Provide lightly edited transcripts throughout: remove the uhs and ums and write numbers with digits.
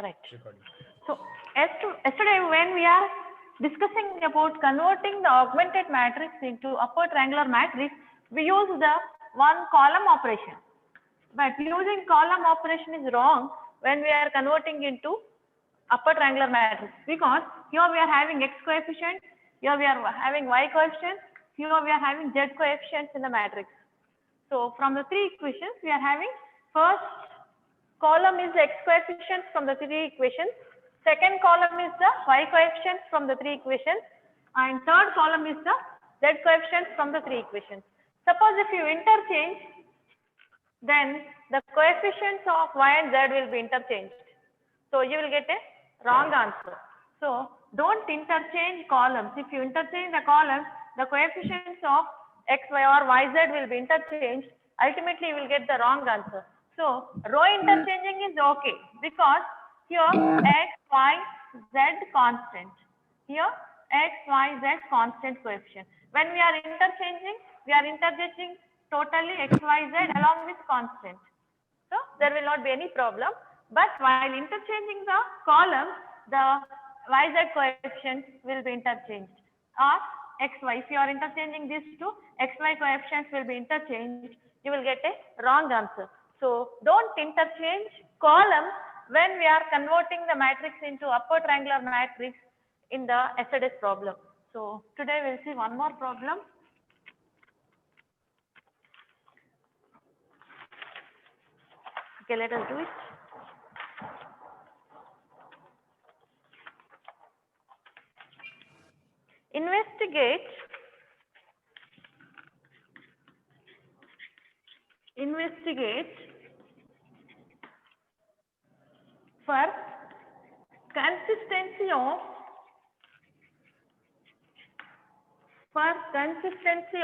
Right. So yesterday when we are discussing about converting the augmented matrix into upper triangular matrix, we use the one column operation. But using column operation is wrong when we are converting into upper triangular matrix, because here we are having x coefficient, here we are having y coefficient, here we are having z coefficients in the matrix. So from the three equations we are having, first column is the x coefficients from the three equations, second column is the y coefficients from the three equations, and third column is the z coefficients from the three equations. Suppose if you interchange, then the coefficients of y and z will be interchanged. So you will get a wrong answer. So don't interchange columns. If you interchange the columns, the coefficients of x, y or y, z will be interchanged. Ultimately, you will get the wrong answer. So row interchanging is okay, because here x, y, z constant. Here x, y, z constant coefficient. When we are interchanging totally x, y, z along with constant. So there will not be any problem. But while interchanging the columns, the yz coefficients will be interchanged, or xy. If you are interchanging these two, xy coefficients will be interchanged. You will get a wrong answer. So don't interchange columns when we are converting the matrix into upper triangular matrix in the yesterday's problem. So today we will see one more problem. Okay, let us do it. Investigate for consistency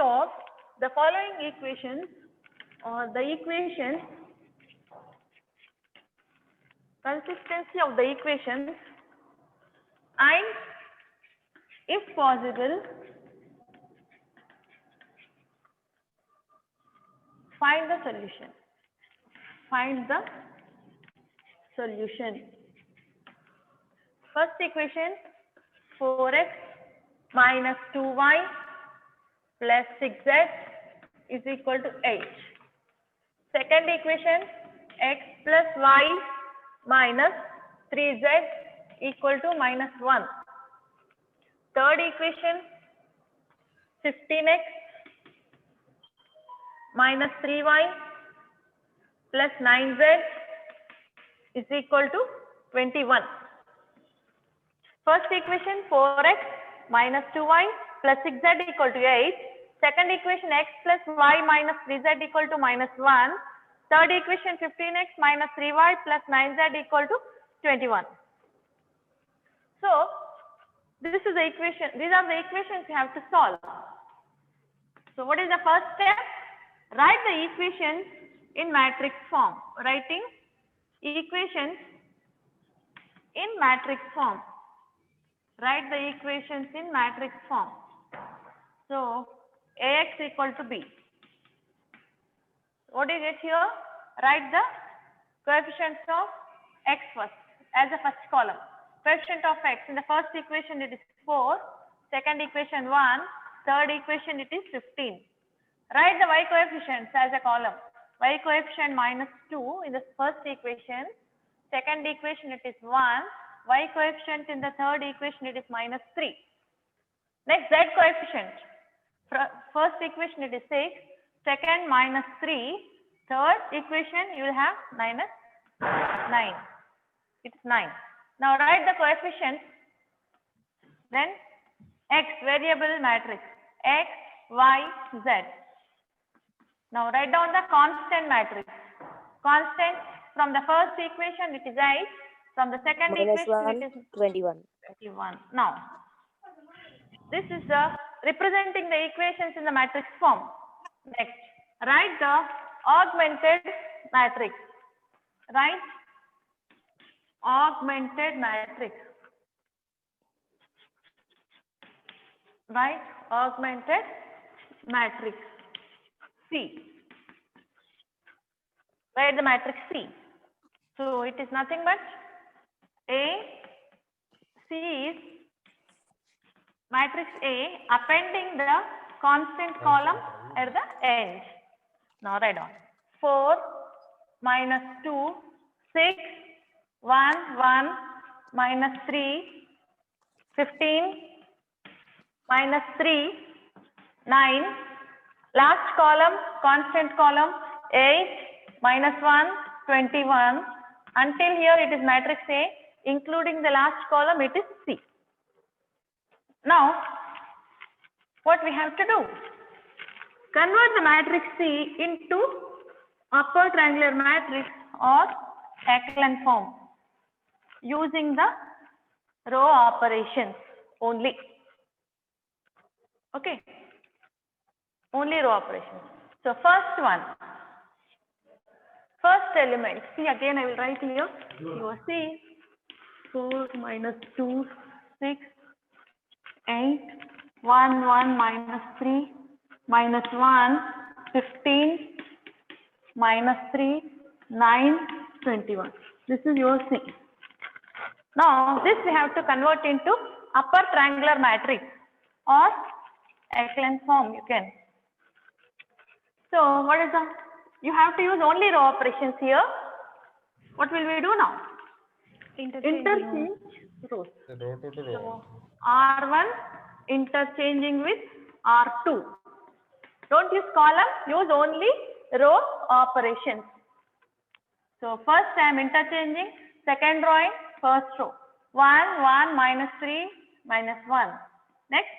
of the following equations, or the equations, consistency of the equations, and if possible find the solution. First equation, 4x minus 2y plus 6z is equal to 8. Second equation, x plus y minus 3z equal to minus 1. Third equation, 15x minus 3y plus 9z is equal to 21. First equation, 4x minus 2y plus 6z equal to 8. Second equation, x plus y minus 3z equal to minus 1. Third equation, 15x minus 3y plus 9z equal to 21. So this is the equation. These are the equations you have to solve. So what is the first step? Write the equations in matrix form. Writing equations in matrix form. Write the equations in matrix form. So Ax equal to B. What is it here? Write the coefficients of x first as a first column. Coefficient of x in the first equation it is 4, second equation 1, third equation it is 15. Write the y coefficients as a column. Y coefficient minus 2 in the first equation, second equation it is 1, y coefficient in the third equation it is minus 3. Next, z coefficient. First equation it is 6, second minus 3, third equation you will have minus 9. It is 9. Now write the coefficients. Then x, variable matrix, x, y, z. Now write down the constant matrix. Constant from the first equation it is 8. From the second minus equation 1, it is 21. 21. Now this is the representing the equations in the matrix form. Next, write the augmented matrix. Write augmented matrix. Write augmented matrix C. Write the matrix C. So it is nothing but A, C is matrix A appending the constant column at the end. Now write down 4 minus 2, 6, 1, 1, minus 3, 15, minus 3, 9, last column, constant column, 8, minus 1, 21, until here it is matrix A, including the last column, it is C. Now, what we have to do? Convert the matrix C into upper triangular matrix or echelon form using the row operations only. Okay, only row operations. So first one, first element, see again I will write here, your C, 4 minus 2, 6, 8, 1, 1 minus 3, minus 1, 15, minus 3, 9, 21. This is your C. Now, this we have to convert into upper triangular matrix or echelon form, you can. So, what is the, you have to use only row operations here. What will we do now? Interchange rows. So, R1 interchanging with R2. Don't use column, use only row operations. So, first I am interchanging, second drawing, first row. 1, 1, minus 3, minus 1. Next,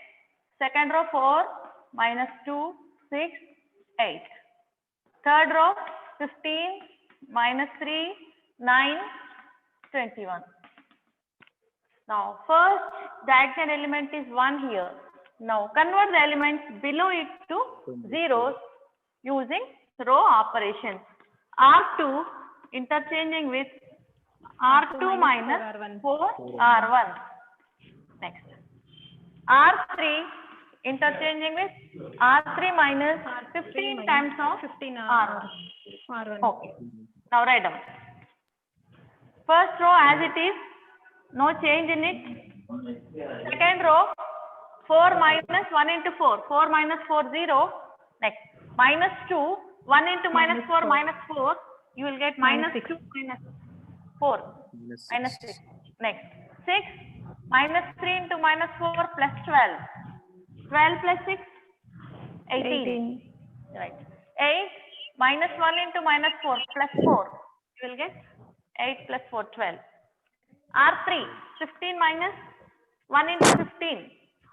second row 4, minus 2, 6, 8. Third row 15, minus 3, 9, 21. Now, first diagonal element is 1 here. Now, convert the elements below it to zeros using row operations. R2 interchanging with R2 minus 4 R1. Next. R3 interchanging with R3 minus 15 times of 15 R1. Okay. Now write down. First row as it is, no change in it. Second row, 4 minus 1 into 4. 4 minus 4, 0. Next. Minus 2, 1 into minus 4, minus 4. You will get minus 2 minus 4. Minus 6. Next. 6 minus 3 into minus 4 plus 12. 12 plus 6, 18. Right. 8 minus 1 into minus 4 plus 4. You will get 8 plus 4, 12. R3, 15 minus 1 into 15.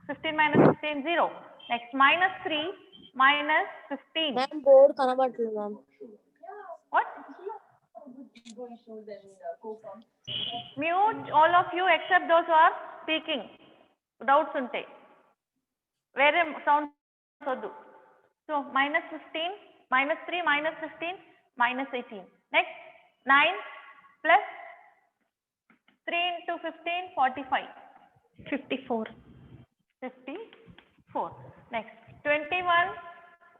15 minus 15, 0. Next, minus 3 minus 15. Ma'am, board kanabatlu, ma'am. What? Mute all of you except those who are speaking. Doubts unte. Where sound sodu. So, minus 15, minus 3, minus 15, minus 18. Next, 9 plus 3 into 15, 45. 54. 54. Next, 21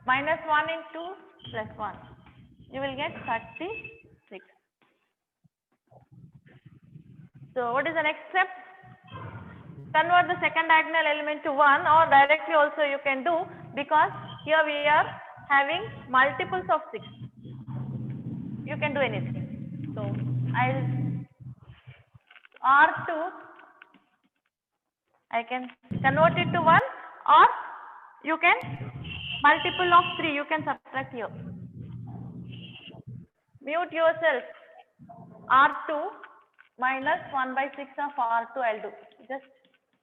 minus 1 into plus 1. You will get 36. So, what is the next step? Convert the second diagonal element to 1, or directly also you can do, because here we are having multiples of 6. You can do anything. So, R2, I can convert it to 1, or you can multiple of 3, you can subtract here. Mute yourself. R2 minus 1 by 6 of R2 I'll do, just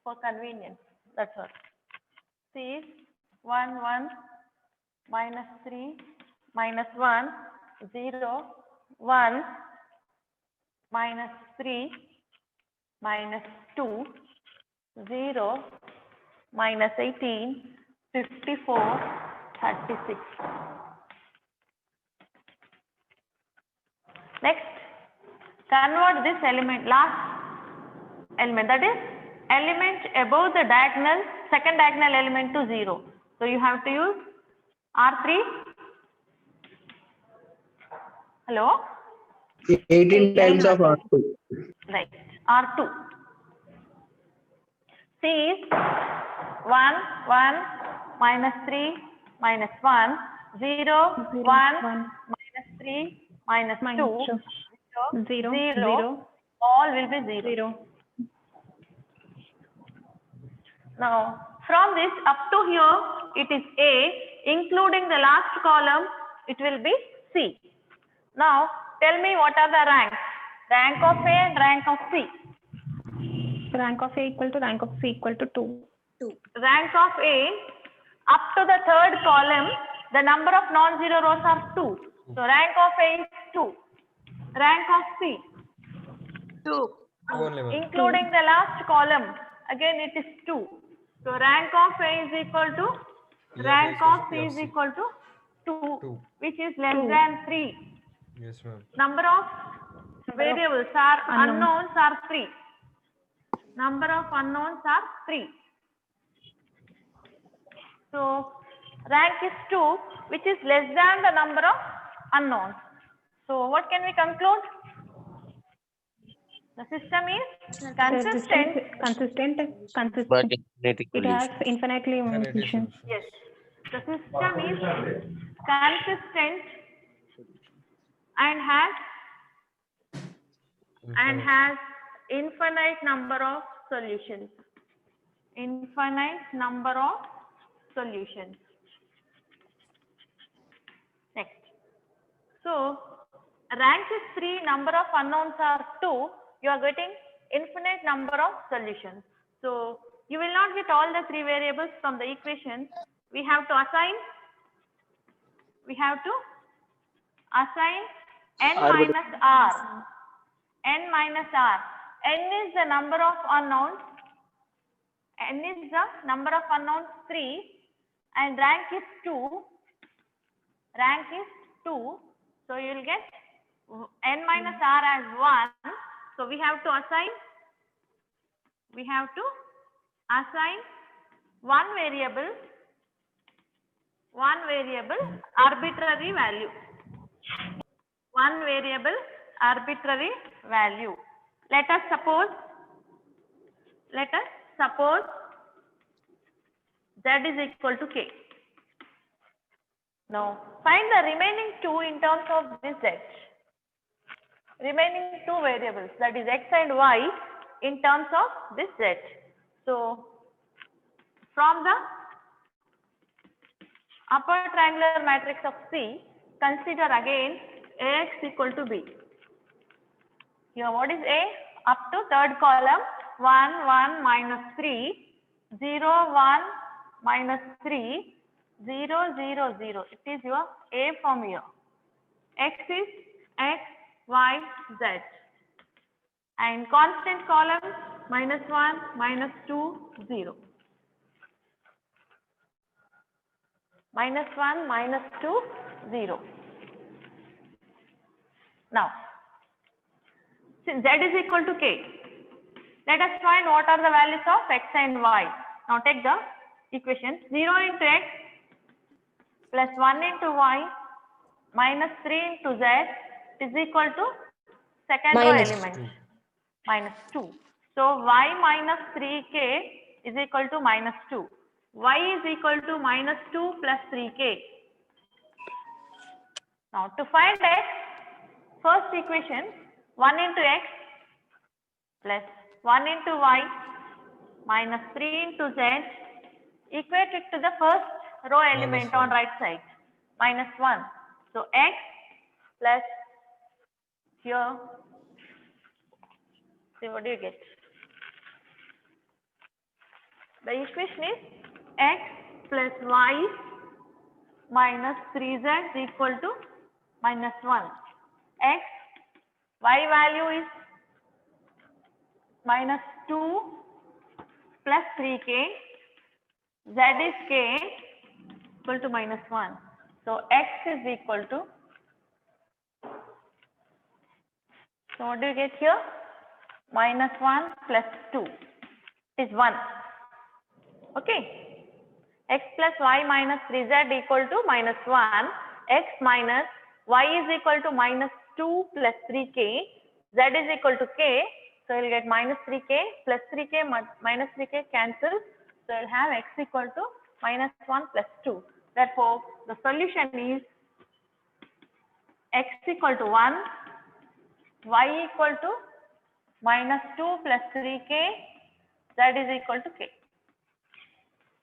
for convenience, that's all. C is 1, 1, minus 3, minus 1, 0, 1, minus 3, minus 2, 0, minus 18, 54, 36. Next, convert this element, last element, that is element above the diagonal, second diagonal element to 0. So you have to use R3. Hello? 18 times of R2. Right. are 2. C is 1, 1, minus 3, minus 1, 0, 1, minus 3, minus 2, 0, all will be 0. Now, from this up to here, it is A, including the last column, it will be C. Now, tell me what are the ranks? Rank of A and rank of C. Rank of A equal to rank of C equal to 2. Rank of A, up to the third column, the number of non-zero rows are 2. So, rank of A is 2. Rank of C, 2. including the last column, again it is 2. So, rank of A is equal to rank of C is equal to 2, which is less than 3. Yes, ma'am. Number of variables are unknowns are 3. Number of unknowns are 3. So, rank is 2, which is less than the number of unknowns. So, what can we conclude? The system is consistent. But infinite It has infinitely Infinite solutions. solutions. Yes, the system is consistent and has infinite number of solutions. Infinite number of solutions. Next. So, rank is 3, number of unknowns are 2. You are getting infinite number of solutions. So, you will not get all the 3 variables from the equation. We have to assign n minus r. N minus r. N is the number of unknowns. N is the number of unknowns 3 and rank is 2. Rank is 2. So, you will get n minus r as 1. So, we have to assign one variable arbitrary value. One variable arbitrary value. Let us suppose z is equal to k. Now, find the remaining 2 in terms of this z. Remaining 2 variables, that is x and y, in terms of this z. So, from the upper triangular matrix of C, consider again Ax equal to B. Here, what is A? Up to third column, 1, 1, minus 3, 0, 1, minus 3, 0, 0, 0. It is your A from here. X is X, Y, Z. And constant column, minus 1, minus 2, 0. Minus 1, minus 2, 0. Now, since z is equal to k, let us find what are the values of x and y. Now, take the equation 0 into x plus 1 into y minus 3 into z is equal to second row element minus 2. So, y minus 3k is equal to minus 2. Y is equal to minus 2 plus 3k. Now, to find x, first equation 1 into x plus 1 into y minus 3 into z, equate it to the first row element on right side, minus 1. So, x plus here, see what do you get? The equation is x plus y minus 3z equal to minus 1. X, y value is minus 2 plus 3k, z is k equal to minus 1. So, x is equal to, so what do you get here? Minus 1 plus 2 is 1. Okay. X plus y minus 3z equal to minus 1. X minus y is equal to minus 2 plus 3k. Z is equal to k. So you'll get minus 3k plus 3k minus 3k cancels. So you'll have x equal to minus 1 plus 2. Therefore, the solution is x equal to 1, y equal to minus 2 plus 3k, z is equal to k.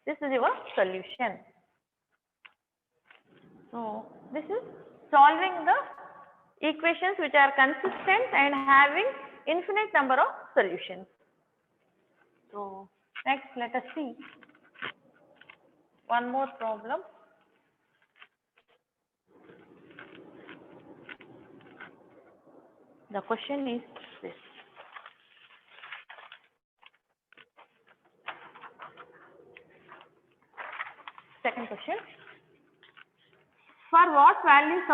This is your solution. So this is solving the equations which are consistent and having infinite number of solutions. So next let us see one more problem. The question is this. Second question. For what values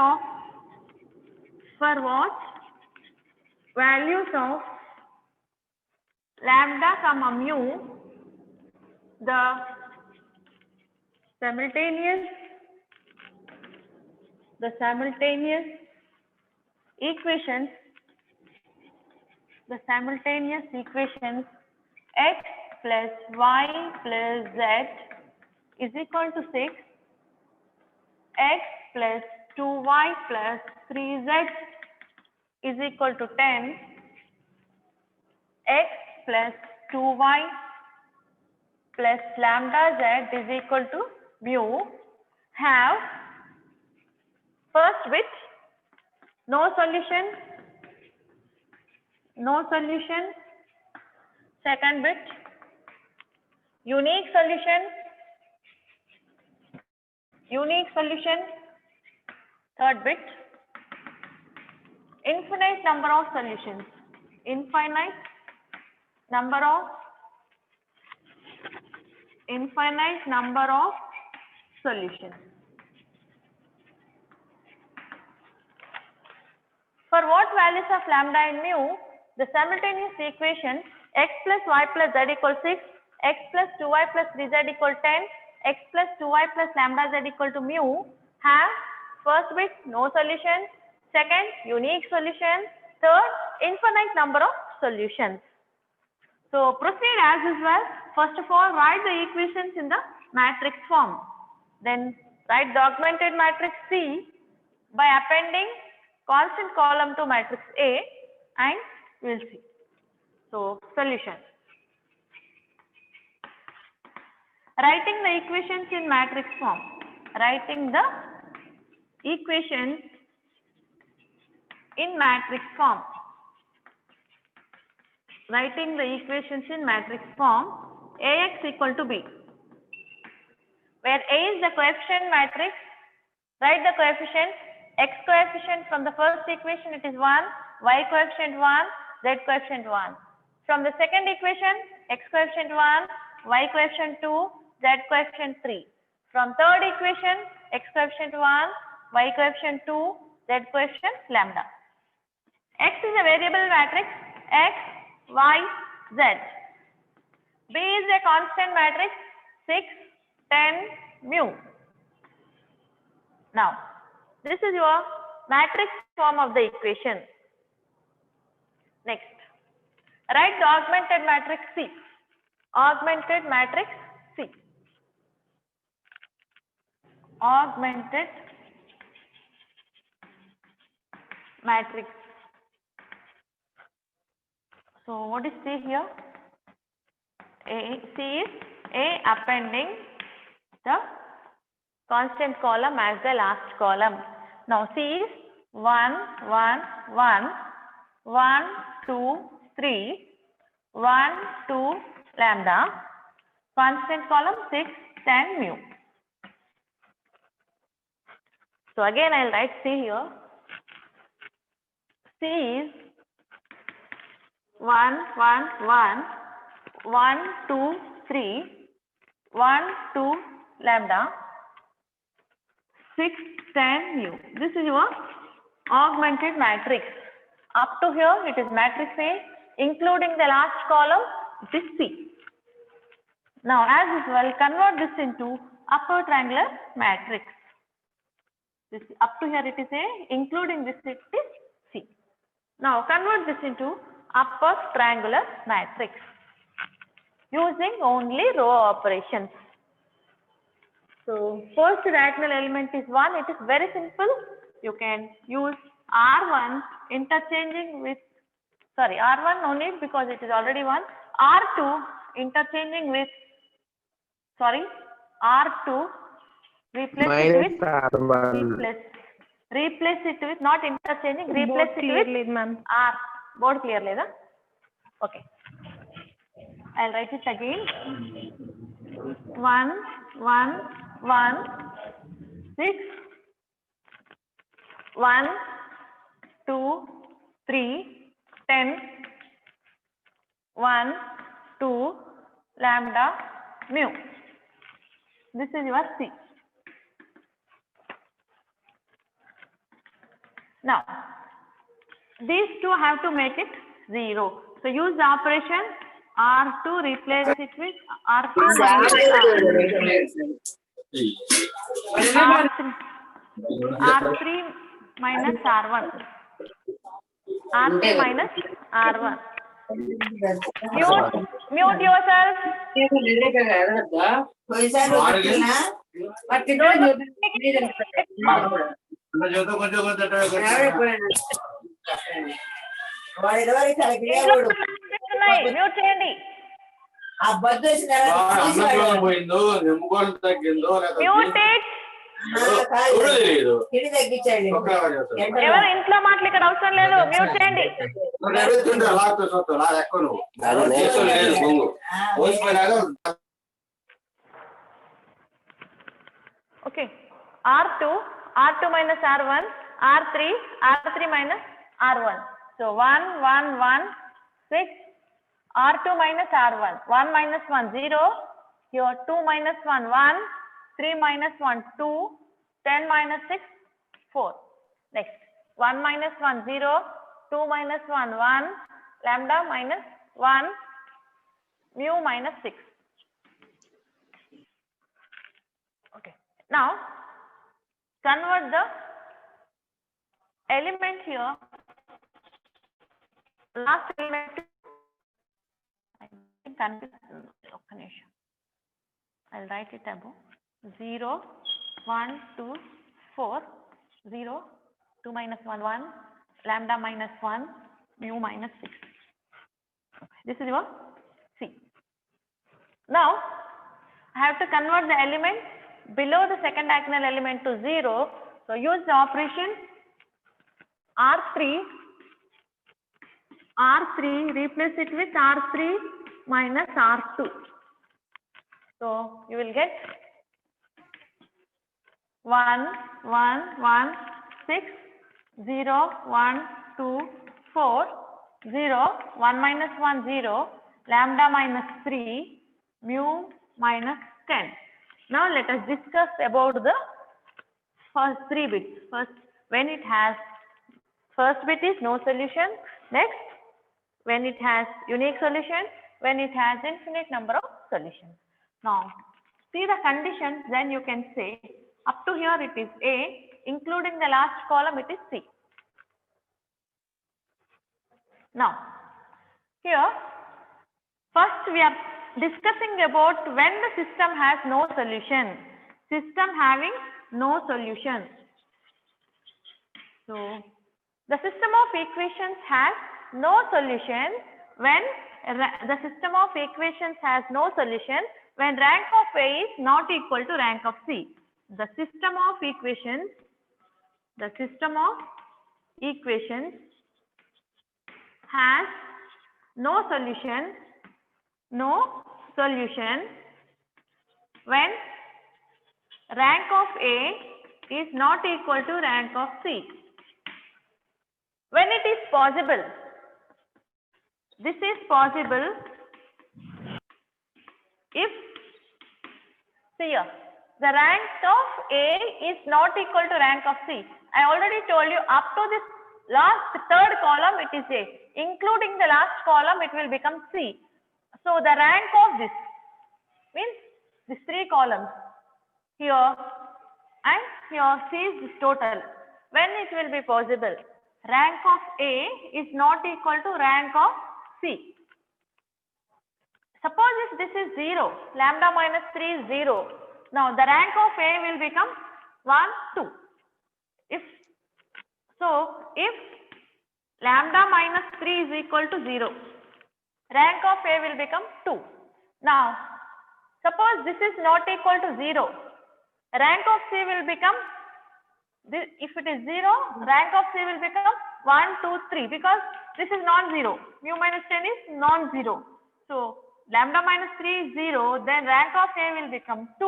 of lambda comma mu the simultaneous equations x plus y plus z is equal to 6, x plus 2y plus 3z is equal to 10, x plus 2y plus lambda z is equal to mu have first bit no solution, second bit unique solution, third bit infinite number of solutions, For what values of lambda and mu, the simultaneous equation x plus y plus z equals 6, x plus 2y plus 3z equal 10, x plus 2y plus lambda z equal to mu have first bit no solution, second unique solution, third infinite number of solutions. So proceed as usual. First of all, write the equations in the matrix form. Then write the augmented matrix C by appending constant column to matrix A and we will see. So solution. Writing the equations in matrix form. Writing the equations in matrix form. Ax equal to B. Where A is the coefficient matrix, write the coefficient. X coefficient from the first equation it is 1, y coefficient 1, z coefficient 1. From the second equation, x coefficient 1, y coefficient 2, z coefficient 3. From third equation, x coefficient 1, y coefficient 2, z coefficient lambda. X is a variable matrix, x, y, z. B is a constant matrix, 6, 10, mu. Now, this is your matrix form of the equation. Next, write the augmented matrix C. Augmented matrix C. Augmented matrix. So what is C here? C is A appending the constant column as the last column. Now C is 1, 1, 1, 1, 2, 3, 1, 2, lambda, constant column 6, 10, mu. So again I will write C here. C is 1, 1, 1, 1, 2, 3, 1, 2, lambda, 6, 10, mu. This is your augmented matrix. Up to here it is matrix A, including the last column, it is C. Now as usual, convert this into upper triangular matrix. This up to here it is A, including this it is C. Now convert this into upper triangular matrix using only row operations. So first diagonal element is 1. It is very simple. You can use R1 interchanging with, sorry, R1 no need because it is already 1. R2 interchanging with, sorry, R2 replace it with, replace it with, not interchanging, replace it with ma'am. R. Board clear leda? Okay. I'll write it again. 1, 1, 1, 6, 1, 2, 3, 10, 1, 2, lambda, mu. This is your C. Now, these two have to make it 0. So use the operation R2 replace it with R2 minus R3 minus R1. R3 minus R1. Mute yourself. Mute చేయండి. Mute it. ఎవరు ఇంట్లో మాటలు ఇక్కడ అవసరం లేదు. Mute చేయండి. Okay. R2 minus R1, R3 minus R1. So 1, 1, 1, 6, R2 minus R1, 1 minus 1, 0, here 2 minus 1, 1, 3 minus 1, 2, 10 minus 6, 4. Next, 1 minus 1, 0, 2 minus 1, 1, lambda minus 1, mu minus 6. Okay. Now, convert the element here, last element, I think I'll write it above, 0, 1, 2, 4, 0, 2 minus 1, 1, lambda minus 1, mu minus 6. Okay. This is your C. Now, I have to convert the element below the second diagonal element to 0. So, use the operation R3, replace it with R3 minus R2. So, you will get 1, 1, 1, 6, 0, 1, 2, 4, 0, 1 minus 1, 0, lambda minus 3, mu minus 10. Now, let us discuss about the first 3 bits. First, when it has, first bit is no solution. Next, when it has unique solution. When it has infinite number of solutions. Now, see the conditions, then you can say up to here it is A, including the last column it is C. Now, here first we are discussing about when the system has no solution. System having no solution. So, the system of equations has no solution when the system of equations has no solution when rank of A is not equal to rank of C. The system of equations has no solution when rank of A is not equal to rank of C. When it is possible, this is possible if, see here, the rank of A is not equal to rank of C. I already told you up to this last third column it is A. Including the last column it will become C. So the rank of this means these 3 columns here and here C is this total. When it will be possible? rank of A is not equal to rank of C. Suppose if this is 0, lambda minus 3 is 0. Now the rank of A will become 1, 2. If lambda minus 3 is equal to 0, rank of A will become 2. Now suppose this is not equal to 0, rank of C will become, if it is 0, rank of C will become 1, 2, 3, because this is non-zero. Mu minus 10 is non-zero. So lambda minus 3 is 0, then rank of A will become 2.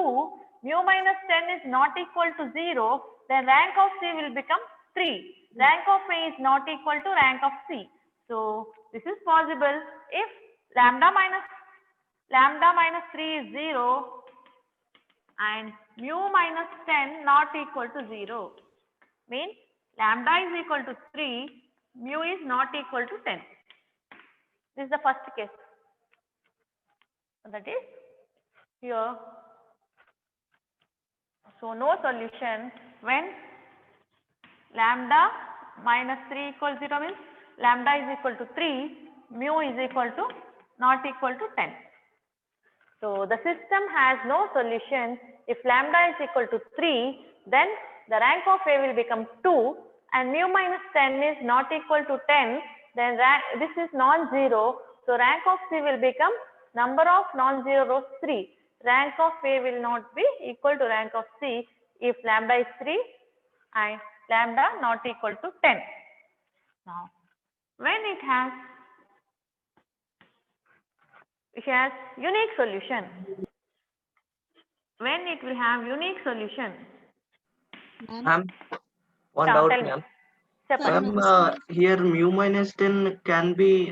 Mu minus 10 is not equal to 0, then rank of C will become 3. Rank of A is not equal to rank of C. So this is possible if lambda minus 3 is 0 and mu minus 10 not equal to 0. Means lambda is equal to 3, mu is not equal to 10. This is the first case. That is here. So no solution when lambda minus 3 equals 0 means lambda is equal to 3, mu is equal to not equal to 10. So the system has no solution if lambda is equal to 3, then the rank of A will become 2 and mu minus 10 is not equal to 10, then this is non-zero. So rank of C will become number of non-zero rows 3. Rank of A will not be equal to rank of C if lambda is 3 and lambda not equal to 10. Now when it has unique solution, when it will have unique solution. Ma'am, one Yeah, doubt, tell me. ma'am. Separate. Ma'am, here mu minus 10 can be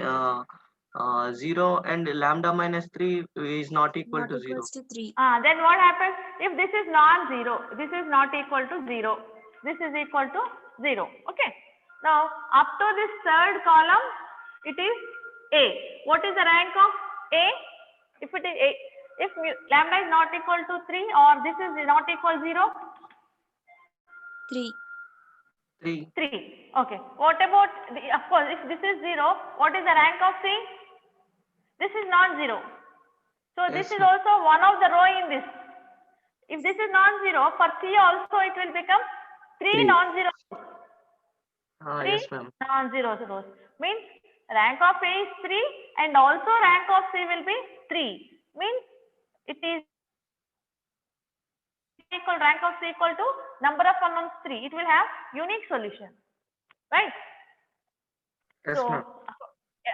0 and lambda minus 3 is not equal to 0. to 3. Then what happens if this is non-zero? This is not equal to 0. This is equal to 0. Okay. Now up to this third column, it is A. What is the rank of A? If it is A, if lambda is not equal to 3 or this is not equal 0? 3. 3. 3. Okay. What about, of course, if this is 0, what is the rank of C? This is non-zero. So this Yes, is ma'am. also one of the row in this. If this is non-zero, for C also it will become 3 3. non-zero. Yes, ma'am. Non-zero rows. Means rank of A is 3 and also rank of C will be 3. Means it is equal, rank of C equal to number of unknowns 3. It will have unique solution. Right? Yes, So ma'am.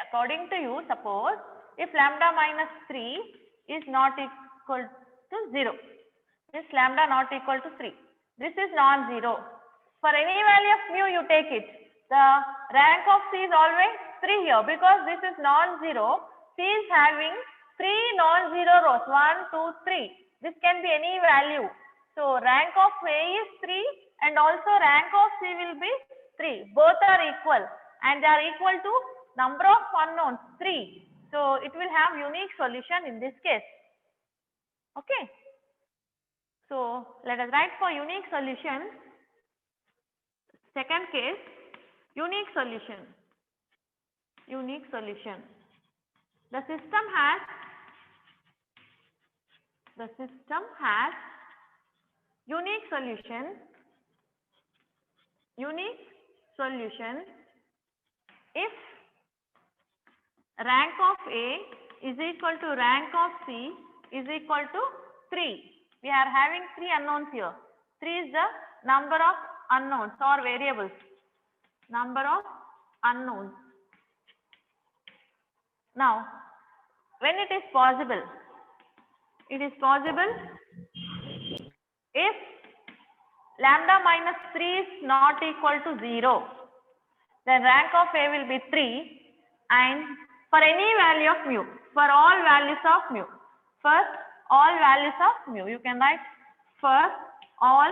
according to you, suppose if lambda minus 3 is not equal to 0, this lambda not equal to 3. This is non-zero. For any value of mu you take it. The rank of C is always 3 here because this is non-zero. C is having 3 non-zero rows, 1, 2, 3. This can be any value. So rank of A is 3 and also rank of C will be 3. Both are equal and they are equal to number of unknowns 3. So it will have unique solution in this case. Okay. So let us write for unique solution. Second case, unique solution. Unique solution. The system has unique solution. Unique solution if rank of A is equal to rank of C is equal to 3. We are having 3 unknowns here. 3 is the number of unknowns or variables. Number of unknowns. Now, when it is possible if lambda minus 3 is not equal to 0, then rank of A will be 3 and for any value of mu, for all values of mu, first all values of mu, you can write for all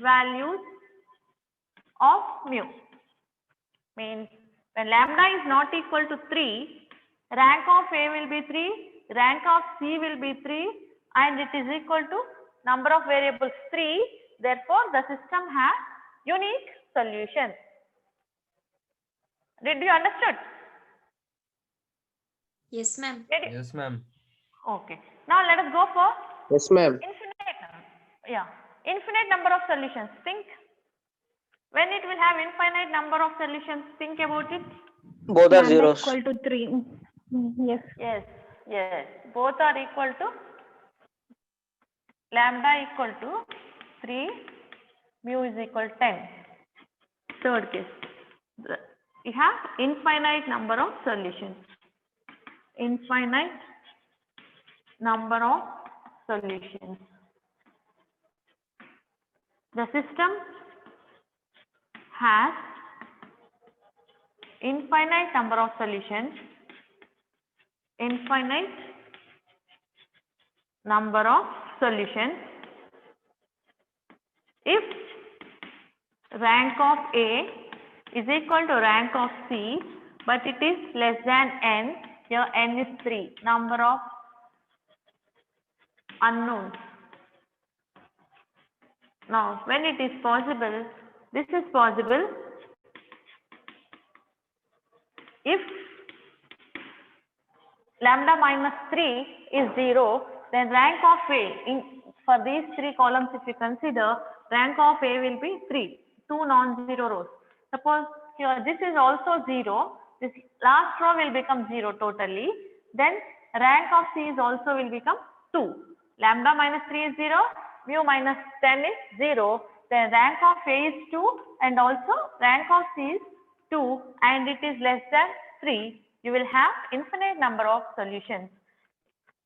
values of mu. Means when lambda is not equal to 3, rank of A will be 3, rank of C will be 3 and it is equal to number of variables 3. Therefore, the system has unique solution. Did you understood? Yes, ma'am. Yes, ma'am. Okay. Now let us go for Yes, ma'am. infinite number of solutions. Think when it will have infinite number of solutions. Think about it. Both are Lambda zeros. equal to 3. Yes. Yes. Both are equal to lambda equal to 3, mu is equal to 10. Third case. You have infinite number of solutions. Infinite number of solutions. The system has infinite number of solutions. Infinite number of solutions. If rank of A is equal to rank of C, but it is less than n, here n is 3, number of unknowns. Now, when it is possible, this is possible if lambda minus 3 is 0, then rank of A, for these 3 columns if you consider, rank of A will be 3, 2 non-zero rows. Suppose here this is also 0, this last row will become 0 totally, then rank of C is also will become 2. Lambda minus 3 is 0, mu minus 10 is 0, then rank of A is 2 and also rank of C is 2 and it is less than 3. You will have infinite number of solutions.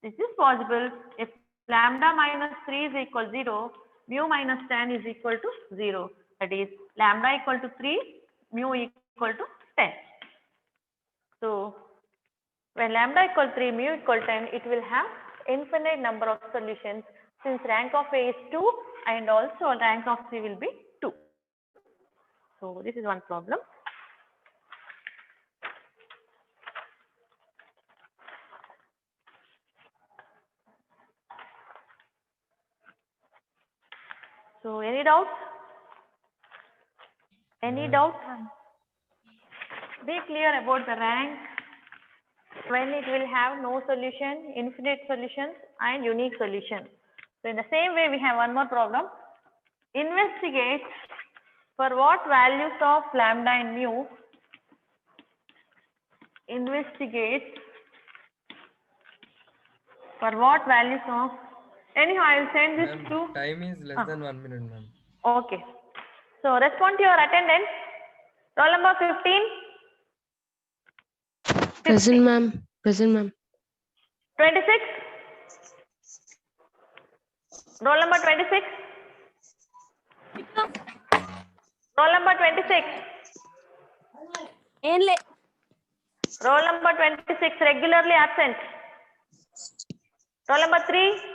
This is possible if lambda minus 3 is equal to 0, mu minus 10 is equal to 0. That is lambda equal to 3, mu equal to 10. So, when lambda equal to 3, mu equal to 10, it will have infinite number of solutions since rank of A is 2 and also rank of C will be 2. So, this is one problem. So, any doubts? Any doubts? Be clear about the rank when it will have no solution, infinite solutions and unique solution. So, in the same way we have one more problem. Investigate for what values of lambda and mu. Investigate for what values of. Anyhow, I will send this Ma'am, to. time is less than 1 minute, ma'am. Okay. So, respond to your attendance. Roll number 15. Present, ma'am. Present, ma'am. 26. Roll number 26. Roll number 26. Roll number 26, regularly absent. Roll number 3.